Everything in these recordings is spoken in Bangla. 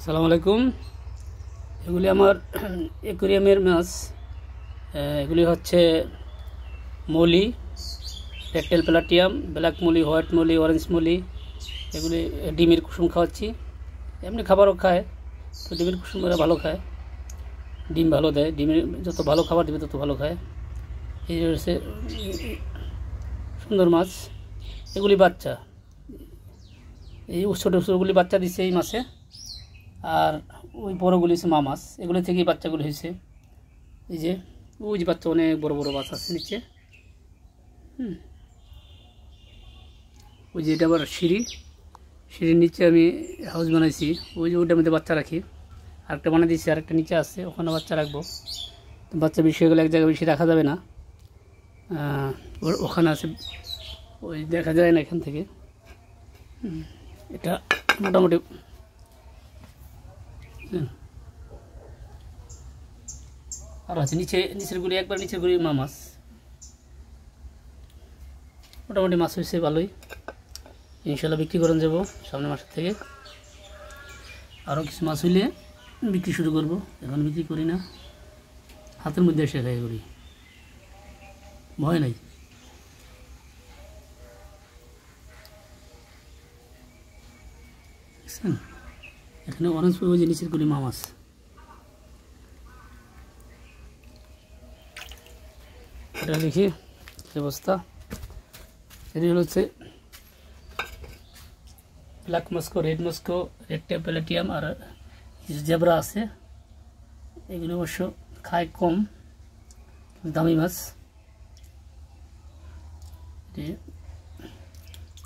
আসসালামু আলাইকুম। এগুলি আমার অ্যাকুয়ারিয়ামের মাছ। এগুলি হচ্ছে মলি, রেকটেল প্লাটিয়াম, black molly, white molly, orange molly. এগুলি ডিমের কুসুম খাওয়াচ্ছি, এমনি খাবারও খায়, তো ডিমের কুসুম এরা ভালো খায়, ডিম ভালো দেয়। ডিমের যত ভালো খাবার দেবে তত ভালো খায়। এই হচ্ছে সুন্দর মাছ। এগুলি বাচ্চা, এই ছোটো ছোটোগুলি বাচ্চা দিচ্ছে এই মাসে, আর ওই বড়োগুলি হচ্ছে মা মাছ। এগুলি থেকেই বাচ্চাগুলি হয়েছে। এই যে ওই যে বাচ্চা, অনেক বড় বড় মাছ আছে নিচে। ওই যে এটা আবার সিঁড়ির নিচে আমি হাউস বানাইছি। ওই যে ওইটার মধ্যে বাচ্চা রাখি। আরেকটা বানিয়ে দিচ্ছি, আরেকটা নিচে আছে, ওখানে বাচ্চা রাখবো। বাচ্চা বেশি হয়ে গেলে এক জায়গায় বেশি রাখা যাবে না, ওখানে আছে, ওই দেখা যায় না এখান থেকে। এটা মোটামুটি আর আছে নিচের গুলি, একবার নিচের গুলি মা মাছ। মোটামুটি মাছ হয়েছে ভালোই, ইনশাল্লাহ বিক্রি করেন যাব সামনের মাসের থেকে। আরও কিছু মাছ হইলে বিক্রি শুরু করব, এখন বিক্রি করি না, হাতের মধ্যে এসে খাই, করি ভয় নাই। দেখছেন এখানে অরেঞ্জ ফুল, যে নিচের গুলি মা মাছ। এটা দেখি কি অবস্থা। এটি হচ্ছে ব্ল্যাক মস্কো, রেড মস্কো, রেকটেল প্লাটিয়াম, আর জেব্রা আছে। এগুলো অবশ্য খায় কম, দামি মাছ।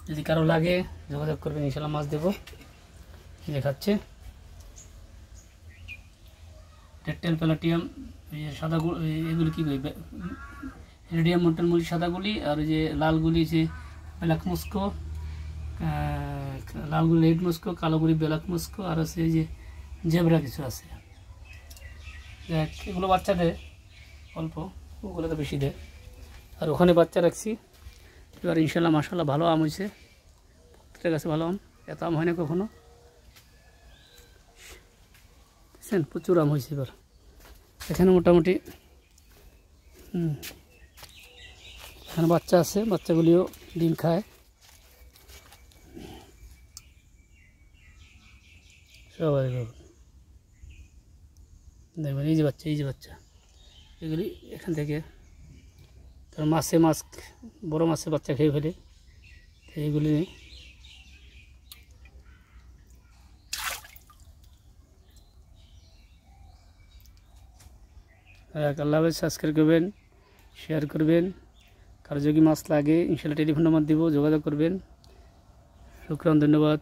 যদি কারো লাগে যোগাযোগ করবেন, ইনশাল্লাহ মাছ দেবো। দেখাচ্ছে রেকটেল প্লাটিয়াম, সাদা এগুলো কী বলি, রেডিয়াম মটন মলি সাদাগুলি, আর ওই যে লালগুলি যে ব্ল্যাক মস্কো, লালগুলি রেড মস্কো, কালোগুলি ব্ল্যাক মস্কো, আর আছে এই যে জেব্রা কিছু আছে। দেখ এগুলো বাচ্চা দেয় অল্প, ওগুলো তো বেশি দেয়। আর ওখানে বাচ্চা রাখছি। এবার ইনশাল্লাহ মাশাআল্লাহ ভালো আম হয়েছে, প্রত্যেকটা গাছে ভালো আম। এত আম হয় না কখনো, বুঝছেন, প্রচুর আম হয়েছে এবার। এখানে মোটামুটি এখানে বাচ্চা আছে, বাচ্চাগুলিও ডিম খায় সবাই। দেখবেন এই যে বাচ্চা, এগুলি এখান থেকে তার মাছ বড় মাছের বাচ্চা খেয়ে ফেলে, এইগুলি আল্লাহ হাফেজ। সাবস্ক্রাইব করবেন, শেয়ার করবেন। কারো যদি মাছ লাগে ইনশাল্লাহ টেলিফোন নাম্বার দিব, যোগাযোগ করবেন। শুকরান, ধন্যবাদ।